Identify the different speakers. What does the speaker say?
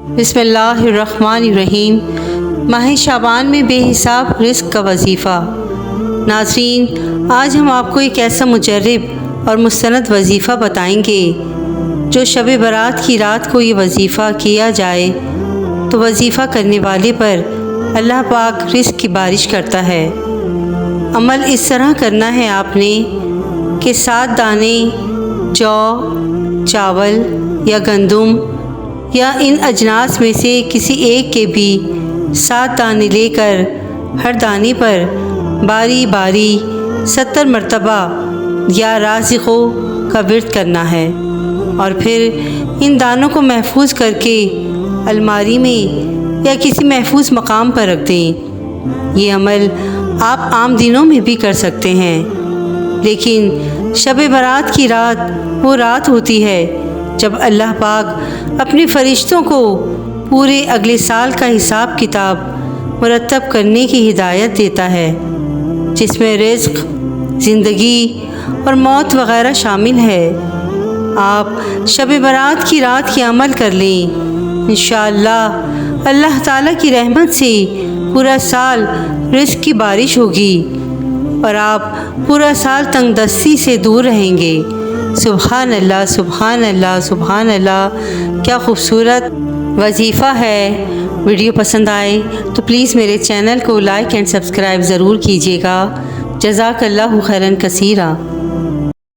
Speaker 1: بسم اللہ الرحمن الرحیم۔ ماہ شعبان میں بے حساب رزق کا وظیفہ۔ ناظرین، آج ہم آپ کو ایک ایسا مجرب اور مستند وظیفہ بتائیں گے جو شب برات کی رات کو یہ وظیفہ کیا جائے تو وظیفہ کرنے والے پر اللہ پاک رزق کی بارش کرتا ہے۔ عمل اس طرح کرنا ہے آپ نے کہ 7 دانے جو، چاول یا گندم یا ان اجناس میں سے کسی ایک کے بھی 7 دانے لے کر ہر دانے پر باری باری 70 مرتبہ یا رازقو کا ورد کرنا ہے، اور پھر ان دانوں کو محفوظ کر کے الماری میں یا کسی محفوظ مقام پر رکھ دیں۔ یہ عمل آپ عام دنوں میں بھی کر سکتے ہیں، لیکن شب برات کی رات وہ رات ہوتی ہے جب اللہ پاک اپنے فرشتوں کو پورے اگلے سال کا حساب کتاب مرتب کرنے کی ہدایت دیتا ہے، جس میں رزق، زندگی اور موت وغیرہ شامل ہے۔ آپ شب برات کی رات کی عمل کر لیں، انشاءاللہ اللہ تعالیٰ کی رحمت سے پورا سال رزق کی بارش ہوگی اور آپ پورا سال تنگ دستی سے دور رہیں گے۔ سبحان اللہ، سبحان اللہ، سبحان اللہ، کیا خوبصورت وظیفہ ہے۔ ویڈیو پسند آئے تو پلیز میرے چینل کو لائک اینڈ سبسکرائب ضرور کیجیے گا۔ جزاک اللہ خیراً کثیرا۔